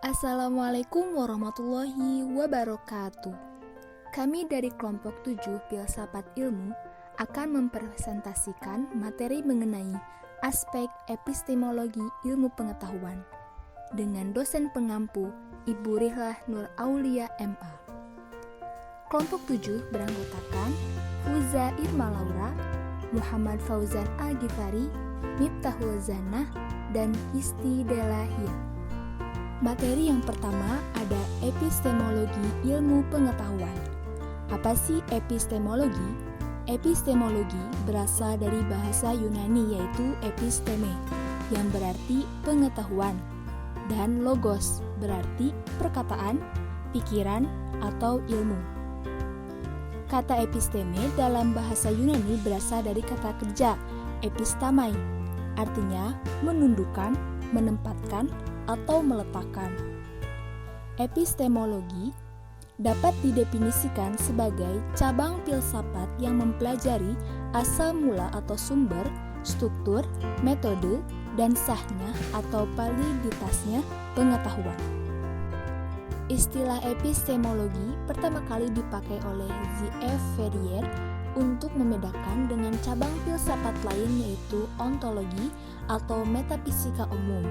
Assalamualaikum warahmatullahi wabarakatuh. Kami dari kelompok 7 Filsafat Ilmu akan mempresentasikan materi mengenai aspek epistemologi ilmu pengetahuan dengan dosen pengampu Ibu Rihlah Nur Aulia MA. Kelompok 7 beranggotakan Fuza Irma Laura, Muhammad Fauzan Al-Ghifari, Miftahul Zanah, dan Isti Delahia. Materi yang pertama ada epistemologi ilmu pengetahuan. Apa sih epistemologi? Epistemologi berasal dari bahasa Yunani yaitu episteme, yang berarti pengetahuan, dan logos berarti perkataan, pikiran, atau ilmu. Kata episteme dalam bahasa Yunani berasal dari kata kerja epistamai, artinya menundukkan, menempatkan, atau meletakkan. Epistemologi dapat didefinisikan sebagai cabang filsafat yang mempelajari asal mula atau sumber, struktur, metode, dan sahnya atau validitasnya pengetahuan. Istilah epistemologi pertama kali dipakai oleh Z.F. Ferrier untuk membedakan dengan cabang filsafat lain yaitu ontologi atau metafisika umum.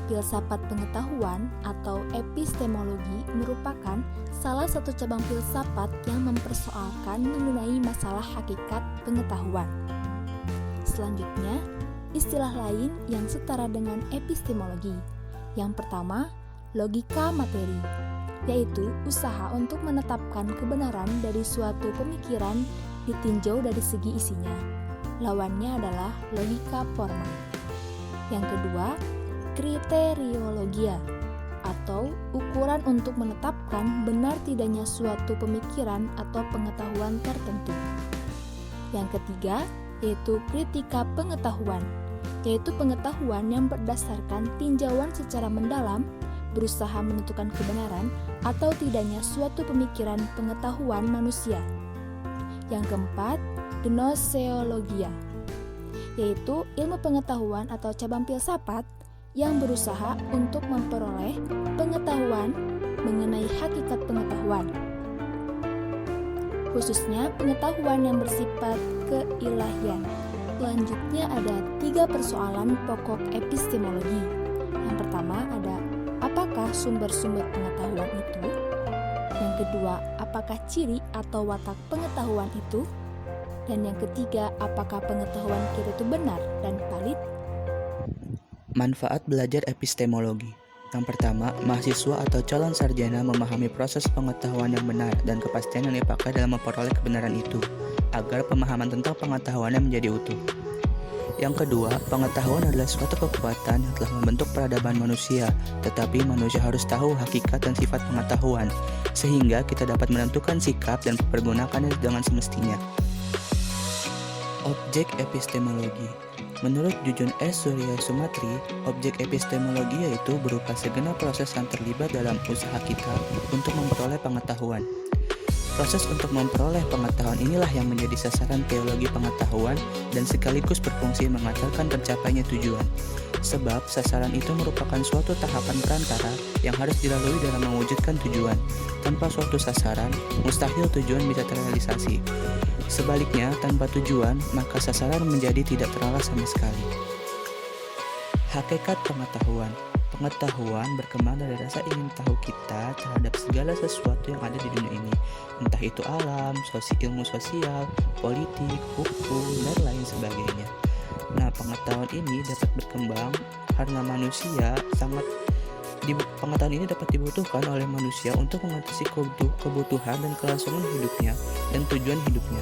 Filsafat pengetahuan atau epistemologi merupakan salah satu cabang filsafat yang mempersoalkan mengenai masalah hakikat pengetahuan. Selanjutnya, istilah lain yang setara dengan epistemologi. Yang pertama, logika materi, yaitu usaha untuk menetapkan kebenaran dari suatu pemikiran ditinjau dari segi isinya. Lawannya adalah logika formal. Yang kedua, kriteriologia atau ukuran untuk menetapkan benar tidaknya suatu pemikiran atau pengetahuan tertentu. Yang ketiga, yaitu kritika pengetahuan, yaitu pengetahuan yang berdasarkan tinjauan secara mendalam, berusaha menentukan kebenaran atau tidaknya suatu pemikiran pengetahuan manusia. Yang keempat, gnoseologia, yaitu ilmu pengetahuan atau cabang filsafat yang berusaha untuk memperoleh pengetahuan mengenai hakikat pengetahuan, khususnya pengetahuan yang bersifat keilahian. Selanjutnya ada 3 persoalan pokok epistemologi. Yang pertama ada apakah sumber-sumber pengetahuan itu? Yang kedua, apakah ciri atau watak pengetahuan itu? Dan yang ketiga, apakah pengetahuan kita itu benar dan valid? Manfaat belajar epistemologi. Yang pertama, mahasiswa atau calon sarjana memahami proses pengetahuan yang benar dan kepastian yang dipakai dalam memperoleh kebenaran itu, agar pemahaman tentang pengetahuannya menjadi utuh. Yang kedua, pengetahuan adalah suatu kekuatan yang telah membentuk peradaban manusia, tetapi manusia harus tahu hakikat dan sifat pengetahuan, sehingga kita dapat menentukan sikap dan mempergunakannya dengan semestinya. Objek epistemologi. Menurut Jujun S. Surya Sumatri, objek epistemologi yaitu berupa segenap proses yang terlibat dalam usaha kita untuk memperoleh pengetahuan. Proses untuk memperoleh pengetahuan inilah yang menjadi sasaran teologi pengetahuan dan sekaligus berfungsi mengantarkan tercapainya tujuan. Sebab sasaran itu merupakan suatu tahapan perantara yang harus dilalui dalam mewujudkan tujuan. Tanpa suatu sasaran, mustahil tujuan bisa terrealisasi. Sebaliknya, tanpa tujuan, maka sasaran menjadi tidak terarah sama sekali. Hakikat pengetahuan. Pengetahuan berkembang dari rasa ingin tahu kita terhadap segala sesuatu yang ada di dunia ini, entah itu alam, ilmu sosial, politik, hukum, dan lain sebagainya. Nah, pengetahuan ini dapat berkembang karena pengetahuan ini dapat dibutuhkan oleh manusia untuk mengatasi kebutuhan dan kelangsungan hidupnya dan tujuan hidupnya.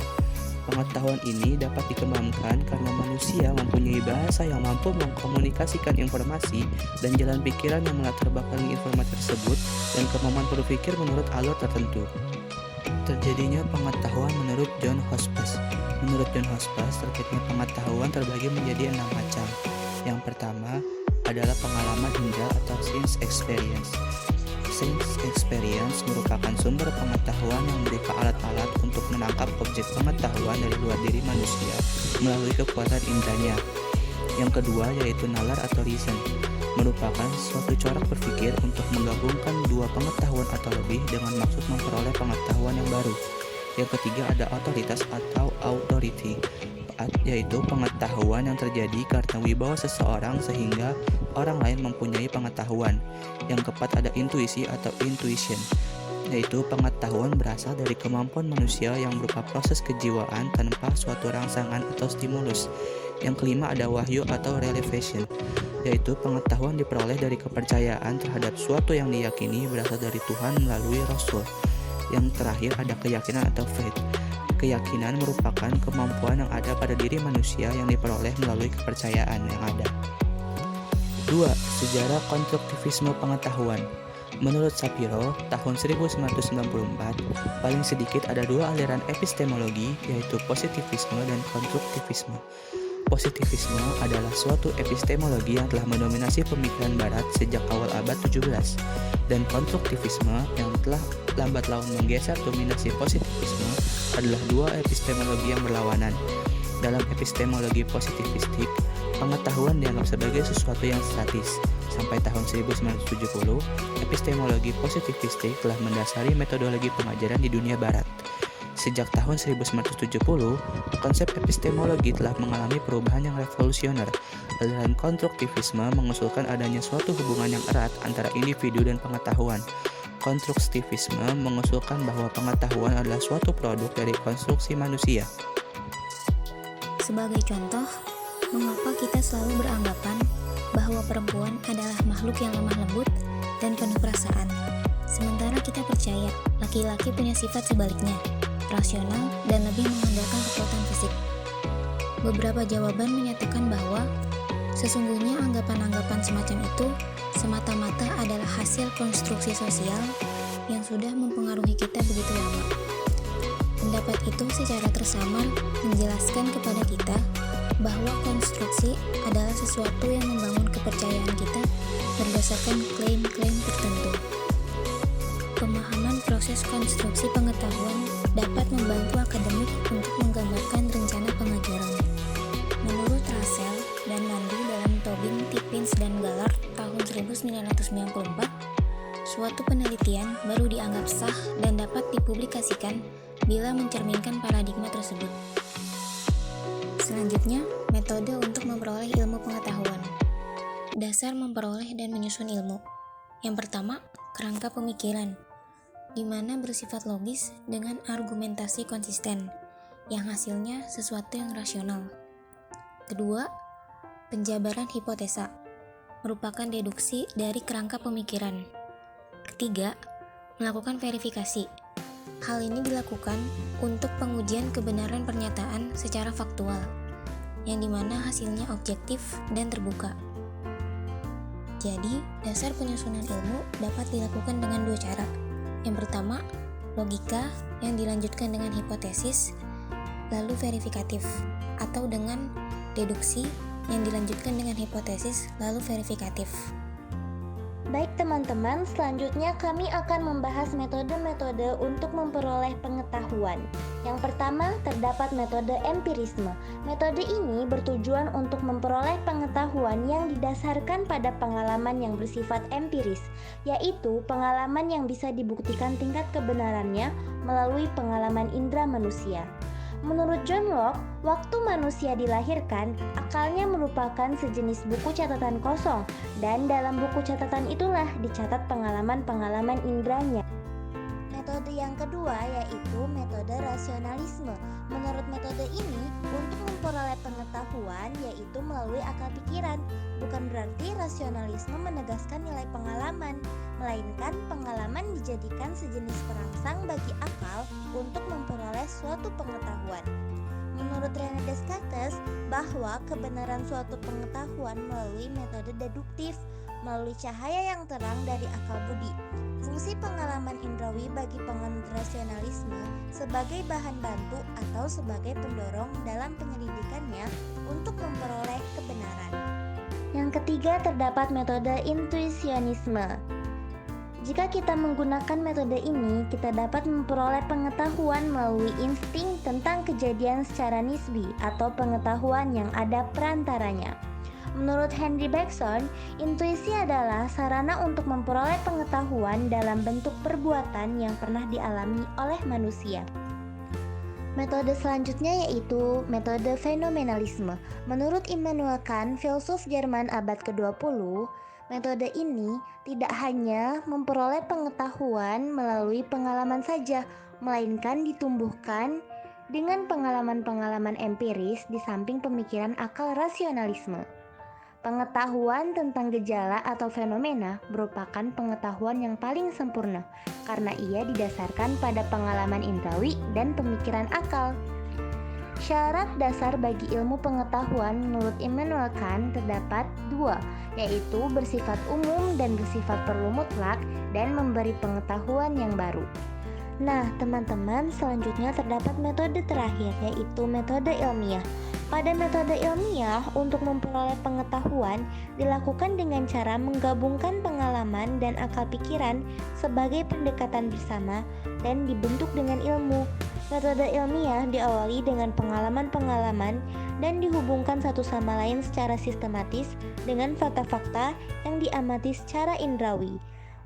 Pengetahuan ini dapat dikembangkan karena manusia mempunyai bahasa yang mampu mengkomunikasikan informasi dan jalan pikiran yang melatar belakangi informasi tersebut dan kemampuan berpikir menurut alur tertentu. Terjadinya pengetahuan menurut John Hospes. Menurut John Hospes, terkaitnya pengetahuan terbagi menjadi 6 macam. Yang pertama adalah pengalaman indera atau sense experience. Sense experience merupakan sumber pengetahuan yang berupa alat-alat untuk menangkap objek pengetahuan dari luar diri manusia melalui kekuatan indranya. Yang kedua yaitu nalar atau reason. merupakan suatu corak berpikir untuk menggabungkan dua pengetahuan atau lebih dengan maksud memperoleh pengetahuan yang baru. Yang ketiga ada otoritas atau authority, yaitu pengetahuan yang terjadi karena wibawa seseorang sehingga orang lain mempunyai pengetahuan. Yang keempat ada intuisi atau intuition, yaitu pengetahuan berasal dari kemampuan manusia yang berupa proses kejiwaan tanpa suatu rangsangan atau stimulus. Yang kelima ada wahyu atau revelation, yaitu pengetahuan diperoleh dari kepercayaan terhadap suatu yang diyakini berasal dari Tuhan melalui Rasul. Yang terakhir ada keyakinan atau faith. Keyakinan merupakan kemampuan yang ada pada diri manusia yang diperoleh melalui kepercayaan yang ada. 2. Sejarah konstruktivisme pengetahuan. Menurut Shapiro, tahun 1994, paling sedikit ada dua aliran epistemologi, yaitu positivisme dan konstruktivisme. Positivisme adalah suatu epistemologi yang telah mendominasi pemikiran barat sejak awal abad 17, dan konstruktivisme yang telah lambat laun menggeser dominasi positivisme adalah dua epistemologi yang berlawanan. Dalam epistemologi positivistik, pengetahuan dianggap sebagai sesuatu yang statis. Sampai tahun 1970, epistemologi positivistik telah mendasari metodologi pengajaran di dunia barat. Sejak tahun 1970, konsep epistemologi telah mengalami perubahan yang revolusioner. Aliran konstruktivisme mengusulkan adanya suatu hubungan yang erat antara individu dan pengetahuan. Konstruktivisme mengusulkan bahwa pengetahuan adalah suatu produk dari konstruksi manusia. Sebagai contoh, mengapa kita selalu beranggapan bahwa perempuan adalah makhluk yang lemah lembut dan penuh perasaan, sementara kita percaya laki-laki punya sifat sebaliknya, rasional dan lebih mengandalkan kekuatan fisik. Beberapa jawaban menyatakan bahwa sesungguhnya anggapan-anggapan semacam itu semata-mata adalah hasil konstruksi sosial yang sudah mempengaruhi kita begitu lama. Pendapat itu secara tersamar menjelaskan kepada kita bahwa konstruksi adalah sesuatu yang membangun kepercayaan kita berdasarkan klaim-klaim tertentu. Pemahaman proses konstruksi pengetahuan dapat membantu akademik untuk menggambarkan rencana pengajaran. Menurut Russell dan Mundy dalam Tobin, Tippins, dan Gallard tahun 1994, suatu penelitian baru dianggap sah dan dapat dipublikasikan bila mencerminkan paradigma tersebut. Selanjutnya, metode untuk memperoleh ilmu pengetahuan. Dasar memperoleh dan menyusun ilmu. Yang pertama, kerangka pemikiran, di mana bersifat logis dengan argumentasi konsisten, yang hasilnya sesuatu yang rasional. Kedua, penjabaran hipotesa, merupakan deduksi dari kerangka pemikiran. Ketiga, melakukan verifikasi. Hal ini dilakukan untuk pengujian kebenaran pernyataan secara faktual, yang dimana hasilnya objektif dan terbuka. Jadi, dasar penyusunan ilmu dapat dilakukan dengan dua cara. Yang pertama, logika yang dilanjutkan dengan hipotesis, lalu verifikatif, atau dengan deduksi yang dilanjutkan dengan hipotesis, lalu verifikatif. Baik teman-teman, selanjutnya kami akan membahas metode-metode untuk memperoleh pengetahuan. Yang pertama, terdapat metode empirisme. Metode ini bertujuan untuk memperoleh pengetahuan yang didasarkan pada pengalaman yang bersifat empiris, yaitu pengalaman yang bisa dibuktikan tingkat kebenarannya melalui pengalaman indera manusia. Menurut John Locke, waktu manusia dilahirkan, akalnya merupakan sejenis buku catatan kosong, dan dalam buku catatan itulah dicatat pengalaman-pengalaman inderanya. Metode yang kedua yaitu metode rasionalisme. Menurut metode ini, untuk memperoleh pengetahuan yaitu melalui akal pikiran. Bukan berarti rasionalisme menegaskan nilai pengalaman, melainkan pengalaman dijadikan sejenis perangsang bagi akal untuk memperoleh suatu pengetahuan. Menurut René Descartes, bahwa kebenaran suatu pengetahuan melalui metode deduktif, melalui cahaya yang terang dari akal budi. Fungsi pengalaman indrawi bagi penganut rasionalisme sebagai bahan bantu atau sebagai pendorong dalam penyelidikannya untuk memperoleh kebenaran. Yang ketiga, terdapat metode intuisionisme. Jika kita menggunakan metode ini, kita dapat memperoleh pengetahuan melalui insting tentang kejadian secara nisbi atau pengetahuan yang ada perantaranya. Menurut Henry Bergson, intuisi adalah sarana untuk memperoleh pengetahuan dalam bentuk perbuatan yang pernah dialami oleh manusia. Metode selanjutnya yaitu metode fenomenalisme. Menurut Immanuel Kant, filsuf Jerman abad ke-20, metode ini tidak hanya memperoleh pengetahuan melalui pengalaman saja, melainkan ditumbuhkan dengan pengalaman-pengalaman empiris di samping pemikiran akal rasionalisme. Pengetahuan tentang gejala atau fenomena merupakan pengetahuan yang paling sempurna karena ia didasarkan pada pengalaman indrawi dan pemikiran akal. Syarat dasar bagi ilmu pengetahuan menurut Immanuel Kant terdapat dua, yaitu bersifat umum dan bersifat perlu mutlak dan memberi pengetahuan yang baru. Nah, teman-teman, selanjutnya terdapat metode terakhir, yaitu metode ilmiah. Pada metode ilmiah, untuk memperoleh pengetahuan dilakukan dengan cara menggabungkan pengalaman dan akal pikiran sebagai pendekatan bersama dan dibentuk dengan ilmu. Metode ilmiah diawali dengan pengalaman-pengalaman dan dihubungkan satu sama lain secara sistematis dengan fakta-fakta yang diamati secara indrawi.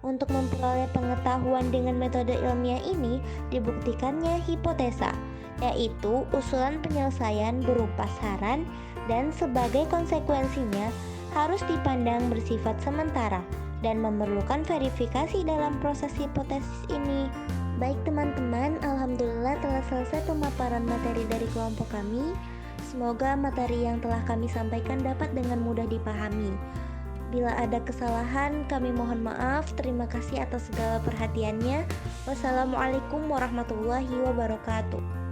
Untuk memperoleh pengetahuan dengan metode ilmiah ini dibuktikannya hipotesa, yaitu usulan penyelesaian berupa saran dan sebagai konsekuensinya harus dipandang bersifat sementara dan memerlukan verifikasi dalam proses hipotesis ini. Baik teman-teman, alhamdulillah telah selesai pemaparan materi dari kelompok kami. Semoga materi yang telah kami sampaikan dapat dengan mudah dipahami. Bila ada kesalahan, kami mohon maaf. Terima kasih atas segala perhatiannya. Wassalamualaikum warahmatullahi wabarakatuh.